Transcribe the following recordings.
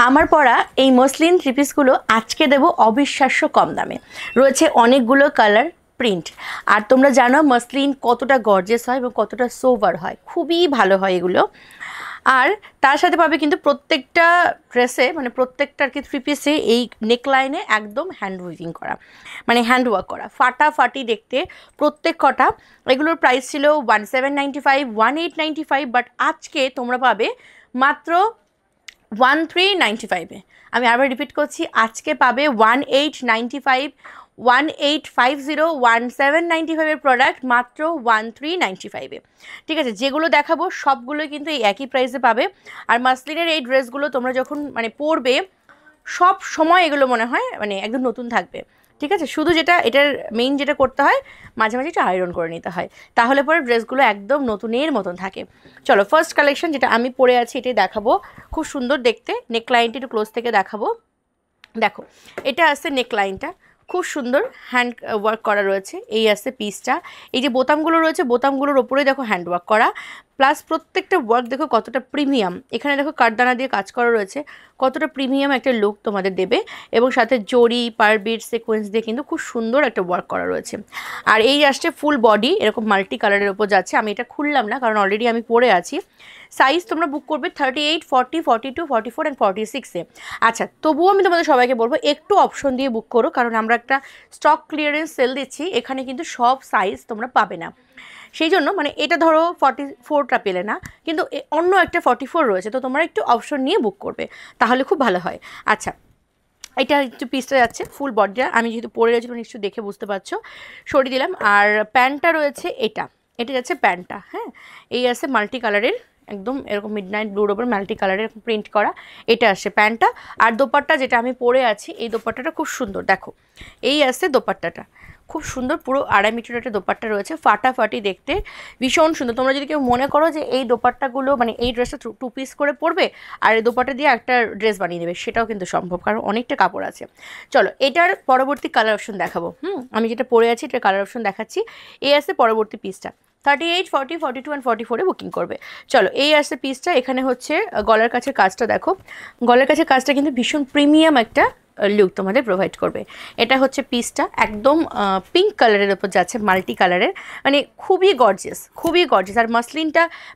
আমার পরা এই মসলিন থ্রি পিসগুলো আজকে দেব অবিশ্বাস্য কম দামে। রয়েছে অনেকগুলো কালার, প্রিন্ট। আর তোমরা জানো মসলিন কতটা গর্জিয়াস হয় এবং কতটা সোভার হয়, খুবই ভালো হয় এগুলো। আর তার সাথে পাবে কিন্তু প্রত্যেকটা ড্রেসে, মানে প্রত্যেকটা আর কি থ্রি পিসে এই নেকলাইনে একদম হ্যান্ড উইভিং করা, মানে হ্যান্ড ওয়ার্ক করা, ফাটাফাটি দেখতে প্রত্যেক কটা। এগুলোর প্রাইস ছিল 1795, 1895, বাট আজকে তোমরা পাবে মাত্র 1395-এ। আমি আবার রিপিট করছি, আজকে পাবে 1895, 1850, 1795-এর প্রোডাক্ট মাত্র 1395-এ। ঠিক আছে, যেগুলো দেখাবো সবগুলোই কিন্তু এই একই প্রাইসে পাবে। আর মাসলিনের এই ড্রেসগুলো তোমরা যখন মানে পরবে সব সময় এগুলো মনে হয় মানে একদম নতুন থাকবে। ঠিক আছে, শুধু যেটা এটার মেইন যেটা করতে হয়, মাঝে মাঝে একটু আয়রন করে নিতে হয়, তাহলে পরে ড্রেসগুলো একদম নতুনের মতন থাকে। চলো ফার্স্ট কালেকশন যেটা আমি পরে আছি এটাই দেখাবো। খুব সুন্দর দেখতে, নেকলাইনটা একটু ক্লোজ থেকে দেখাবো। দেখো, এটা আছে নেকলাইনটা, খুব সুন্দর হ্যান্ড ওয়ার্ক করা রয়েছে। এই আছে পিসটা, এই যে বোতামগুলো রয়েছে বোতামগুলোর ওপরে দেখো হ্যান্ড ওয়ার্ক করা, প্লাস প্রত্যেকটা ওয়ার্ক দেখো কতটা প্রিমিয়াম। এখানে দেখো কাঠদানা দিয়ে কাজ করা রয়েছে, কতটা প্রিমিয়াম একটা লুক তোমাদের দেবে। এবং সাথে জরি, পার বিট, সিকোয়েন্স দিয়ে কিন্তু খুব সুন্দর একটা ওয়ার্ক করা রয়েছে। আর এই আসছে ফুল বডি এরকম মাল্টি কালারের ওপর যাচ্ছে। আমি এটা খুললাম না কারণ অলরেডি আমি পরে আছি। সাইজ তোমরা বুক করবে 38, 40, 42, 44 অ্যান্ড 46-এ। আচ্ছা, তবুও আমি তোমাদের সবাইকে বলবো একটু অপশন দিয়ে বুক করো, কারণ আমরা একটা স্টক ক্লিয়ারেন্স সেল দিচ্ছি, এখানে কিন্তু সব সাইজ তোমরা পাবে না। সেই জন্য মানে এটা ধরো 44টা পেলে না, কিন্তু অন্য একটা 44 রয়েছে, তো তোমরা একটু অপশন নিয়ে বুক করবে, তাহলে খুব ভালো হয়। আচ্ছা, এটা একটু পিসটা যাচ্ছে ফুল বডিটা, আমি যেহেতু পরে রয়েছি নিশ্চয়ই দেখে বুঝতে পারছো, সরিয়ে দিলাম। আর প্যান্টটা রয়েছে এটা, এটা যাচ্ছে প্যান্টটা। হ্যাঁ, এই আছে মাল্টি কালারের, একদম এরকম মিডনাইট ব্লুর ওপর মাল্টি কালারের প্রিন্ট করা, এটা আসছে প্যান্টটা। আর দোপাট্টা যেটা আমি পরে আছি, এই দোপাট্টাটা খুব সুন্দর। দেখো, এই আসছে দোপাট্টাটা, খুব সুন্দর, পুরো 2.5 মিটার একটা দোপাট্টা রয়েছে, ফাটাফাটি দেখতে, ভীষণ সুন্দর। তোমরা যদি কেউ মনে করো যে এই দোপাট্টাগুলো মানে এই ড্রেসটা 2 পিস করে পরবে আর এই দোপাট্টা দিয়ে একটা ড্রেস বানিয়ে দেবে, সেটাও কিন্তু সম্ভব, কারণ অনেকটা কাপড় আছে। চলো এটার পরবর্তী কালার অপশন দেখাবো। আমি যেটা পরে আছি এটার কালার অপশন দেখাচ্ছি। এই আসছে পরবর্তী পিসটা, 38, 40, 42 অ্যান্ড 44-এ বুকিং করবে। চলো এই আসছে পিসটা। এখানে হচ্ছে গলার কাছের কাজটা দেখো, গলার কাছের কাজটা কিন্তু ভীষণ প্রিমিয়াম একটা লুক তোমাদের প্রোভাইড করবে। এটা হচ্ছে পিসটা, একদম পিঙ্ক কালারের ওপর যাচ্ছে, মাল্টি কালারের, মানে খুবই গর্জিয়াস, খুবই গর্জিয়াস। আর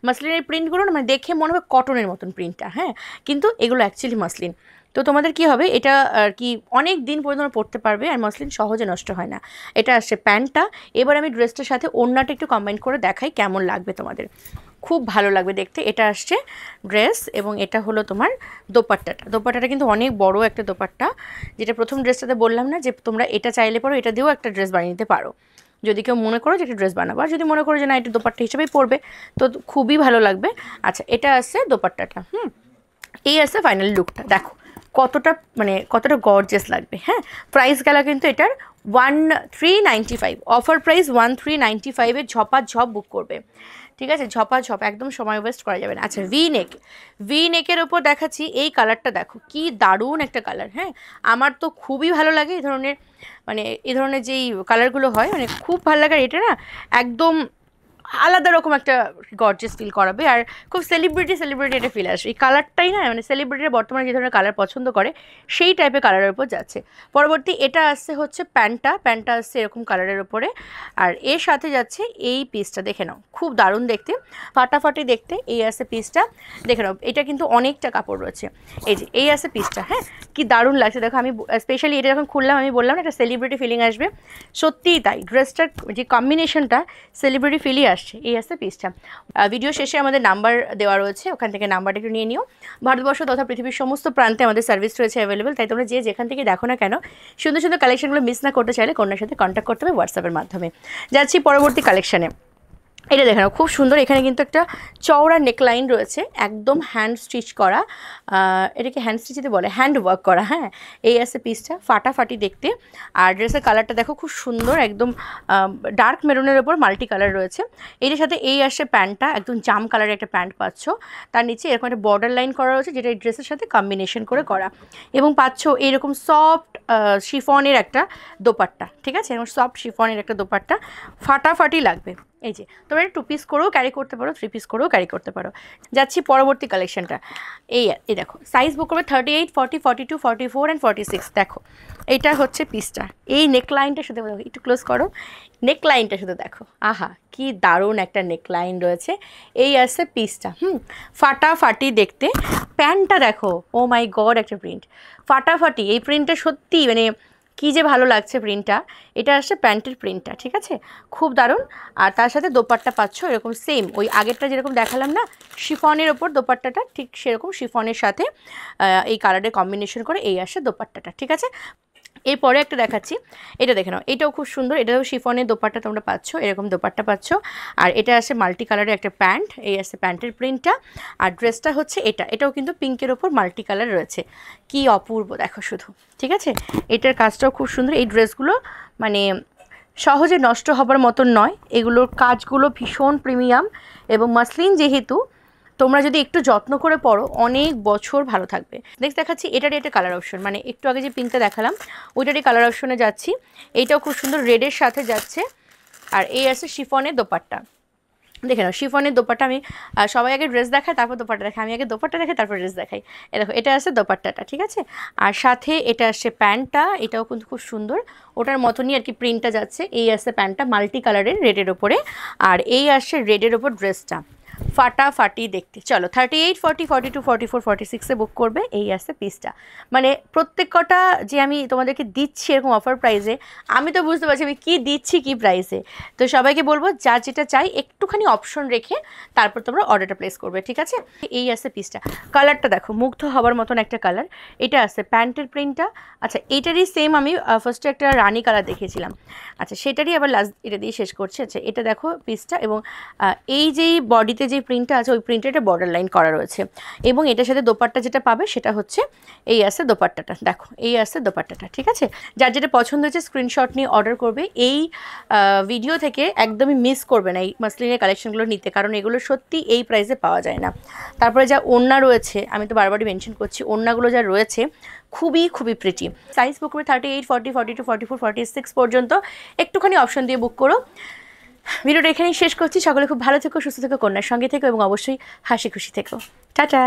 মাসলিনের প্রিন্টগুলো না মানে দেখে মনে হবে কটনের মতন প্রিন্টটা, হ্যাঁ, কিন্তু এগুলো অ্যাকচুয়ালি মাসলিন। তো তোমাদের কি হবে, এটা আর কি অনেক দিন পর্যন্ত পরতে পারবে, আর মসলিন সহজে নষ্ট হয় না। এটা আসছে প্যান্টটা। এবার আমি ড্রেসটার সাথে ওড়নাটা একটু কম্বাইন করে দেখাই কেমন লাগবে তোমাদের, খুব ভালো লাগবে দেখতে। এটা আসছে ড্রেস এবং এটা হলো তোমার দোপাট্টাটা। দোপাট্টাটা কিন্তু অনেক বড় একটা দোপাট্টা, যেটা প্রথম ড্রেসটাতে বললাম না যে তোমরা এটা চাইলে পারো, এটা দিয়েও একটা ড্রেস বানিয়ে নিতে পারো যদি কেউ মনে করো যে একটা ড্রেস বানাবো। আর যদি মনে করো যে না এটা দোপাট্টা হিসেবেই পরবে, তো খুবই ভালো লাগবে। আচ্ছা, এটা আসছে দোপাট্টাটা। এই আসছে ফাইনাল লুকটা, দেখো কতটা মানে কতটা গর্জিয়াস লাগবে। হ্যাঁ, প্রাইস গেল কিন্তু এটার 1395, অফার প্রাইস 1395-এ ঝপাঝপ বুক করবে। ঠিক আছে, ঝপাঝপ, একদম সময় ওয়েস্ট করা যাবে না। আচ্ছা, ভি নেকের ওপর দেখাচ্ছি। এই কালারটা দেখো কি দারুণ একটা কালার। হ্যাঁ, আমার তো খুবই ভালো লাগে এই ধরনের, মানে এই ধরনের যেই কালারগুলো হয় মানে খুব ভালো লাগে। এটা না একদম আলাদা রকম একটা গর্জিয়াস ফিল করাবে, আর খুব সেলিব্রিটি একটা ফিল আসবে। এই কালারটাই না মানে সেলিব্রিটিরা বর্তমানে যে ধরনের কালার পছন্দ করে সেই টাইপের কালারের উপর যাচ্ছে। পরবর্তী এটা আসছে হচ্ছে প্যান্টটা আসছে এরকম কালারের উপরে, আর এর সাথে যাচ্ছে এই পিসটা, দেখে নাও খুব দারুণ দেখতে, ফাটাফাটি দেখতে। এই আসছে পিসটা, দেখে নাও, এটা কিন্তু অনেকটা কাপড় রয়েছে। এই যে এই আসছে পিসটা, হ্যাঁ, কি দারুণ লাগছে দেখো। আমি স্পেশালি এটা যখন খুললাম আমি বললাম না একটা সেলিব্রিটি ফিলিং আসবে, সত্যিই তাই। ড্রেসটার যে কম্বিনেশনটা সেলিব্রিটি ফিলই আসছে। এই আসছে পিসটা। ভিডিও শেষে আমাদের নাম্বার দেওয়া রয়েছে, ওখান থেকে নাম্বারটা একটু নিয়ে নিও। ভারতবর্ষ তথা পৃথিবীর সমস্ত প্রান্তে আমাদের সার্ভিস রয়েছে অ্যাভেলেবেল, তাই তোমরা যে যেখান থেকে দেখো না কেন সুন্দর সুন্দর কালেকশনগুলো মিস না করতে চাইলে কন্যার সাথে কন্ট্যাক্ট করতে হবে হোয়াটসঅ্যাপের মাধ্যমে। যাচ্ছি পরবর্তী কালেকশানে। এটা দেখে নাও খুব সুন্দর, এখানে কিন্তু একটা চওড়া নেকলাইন রয়েছে, একদম হ্যান্ড স্টিচ করা, এটাকে হ্যান্ড স্টিচিতে বলে, হ্যান্ড ওয়ার্ক করা। হ্যাঁ, এই আছে পিসটা, ফাটাফাটি দেখতে। আর ড্রেসের কালারটা দেখো খুব সুন্দর, একদম ডার্ক মেরুনের ওপর মাল্টি কালার রয়েছে। এটার সাথে এই আসে প্যান্টটা, একদম জাম কালারের একটা প্যান্ট পাচ্ছ, তার নিচে এরকম একটা বর্ডার লাইন করা রয়েছে যেটা এই ড্রেসের সাথে কম্বিনেশন করে করা, এবং পাচ্ছ এইরকম সফট শিফনের একটা দোপাট্টা। ঠিক আছে, এরকম সফট শিফনের একটা দোপাট্টা, ফাটাফাটি লাগবে। এই যে তোমরা 2 পিস করেও ক্যারি করতে পারো, 3 পিস করেও ক্যারি করতে পারো। যাচ্ছি পরবর্তী কালেকশনটা। এই দেখো সাইজ বুক করবে 38, 40, 42, 44 অ্যান্ড 46। দেখো এইটা হচ্ছে পিসটা, এই নেকলাইনটা শুধু একটু ক্লোজ করো, নেকলাইনটা শুধু দেখো, আহা কি দারুণ একটা নেকলাইন রয়েছে। এই আসছে পিসটা, ফাটাফাটি দেখতে। প্যান্টটা দেখো, ও মাই গড একটা প্রিন্ট, ফাটাফাটি। এই প্রিন্টটা সত্যি মানে কী যে ভালো লাগছে প্রিন্টটা। এটা আসছে প্যান্টের প্রিন্টটা, ঠিক আছে, খুব দারুণ। আর তার সাথে দোপাট্টা পাচ্ছ এরকম সেম, ওই আগেরটা যেরকম দেখালাম না শিফনের ওপর দোপাট্টাটা, ঠিক সেরকম শিফনের সাথে এই কালারের কম্বিনেশন করে এই আসছে দোপাট্টাটা, ঠিক আছে। এরপরে একটা দেখাচ্ছি, এটা দেখে নাও, এটাও খুব সুন্দর। এটাও শিফনের দোপাট্টা তোমরা পাচ্ছ, এরকম দোপাট্টা পাচ্ছ। আর এটা আসছে মাল্টি কালারের একটা প্যান্ট, এই আসছে প্যান্টের প্রিন্টটা। আর ড্রেসটা হচ্ছে এটাও কিন্তু পিঙ্কের ওপর মাল্টি কালার রয়েছে, কি অপূর্ব দেখো শুধু, ঠিক আছে। এটার কাজটাও খুব সুন্দর। এই ড্রেসগুলো মানে সহজে নষ্ট হবার মতন নয়, এগুলোর কাজগুলো ভীষণ প্রিমিয়াম এবং মাসলিন যেহেতু তোমরা যদি একটু যত্ন করে পরো অনেক বছর ভালো থাকবে। দেখাচ্ছি এটারই একটা কালার অপশন, মানে একটু আগে যে পিঙ্কটা দেখালাম ওইটারই কালার অপশনে যাচ্ছি। এইটাও খুব সুন্দর রেডের সাথে যাচ্ছে। আর এই আছে শিফনের দোপাট্টা, দেখে নাও শিফনের দোপাট্টা। আমি সবাই আগে ড্রেস দেখাই তারপর দোপাট্টা দেখাই, আমি আগে দোপাট্টা দেখাই তারপর ড্রেস দেখাই। দেখো এটা আছে দোপাট্টাটা, ঠিক আছে। আর সাথে এটা আসছে প্যান্টটা, এটাও কিন্তু খুব সুন্দর, ওটার মতনই আর কি প্রিন্টটা যাচ্ছে। এই আসছে প্যান্টটা মাল্টি কালারের রেডের ওপরে, আর এই আসছে রেডের ওপর ড্রেসটা, ফাটাফাটি দেখতে। চলো 38, 40, 42, 44, 46-এ বুক করবে। এই আসছে পিসটা, মানে প্রত্যেক কটা যে আমি তোমাদেরকে দিচ্ছি এরকম অফার প্রাইসে, আমি তো বুঝতে পারছি আমি কী দিচ্ছি কী প্রাইসে। তো সবাইকে বলবো যার যেটা চাই একটুখানি অপশন রেখে তারপর তোমরা অর্ডারটা প্লেস করবে, ঠিক আছে। এই আসছে পিসটা, কালারটা দেখো মুগ্ধ হওয়ার মতন একটা কালার। এটা আসছে প্যান্টের প্রিন্টটা। আচ্ছা এইটারই সেম আমি ফার্স্টে একটা রানি কালার দেখিয়েছিলাম, আচ্ছা সেটারই আবার লাস্ট এটা দিয়ে শেষ করছি। আচ্ছা এটা দেখো পিসটা, এবং এই যেই বডিতে যে প্রিন্টটা আছে ওই প্রিন্টে একটা বর্ডার লাইন করা রয়েছে, এবং এটার সাথে দোপাট্টা যেটা পাবে সেটা হচ্ছে এই আসছে দোপাট্টাটা, দেখো এই আসছে দোপাট্টাটা, ঠিক আছে। যার যেটা পছন্দ হচ্ছে স্ক্রিনশট নিয়ে অর্ডার করবে। এই ভিডিও থেকে একদমই মিস করবে না এই মাসলিনের কালেকশনগুলো নিতে, কারণ এগুলো সত্যি এই প্রাইসে পাওয়া যায় না। তারপরে যা ওড়না রয়েছে, আমি তো বারবারই মেনশন করছি, ওড়নাগুলো যা রয়েছে খুবই খুবই প্রিটি। সাইজ বুক করে 38, 40, 42, 44, 46 পর্যন্ত একটুখানি অপশন দিয়ে বুক করো। ভিডিওটা এখানেই শেষ করছি। সকলে খুব ভালো থেকো, সুস্থ থেকো, কন্যার সঙ্গে থেকো এবং অবশ্যই হাসি খুশি থেকো। টাটা।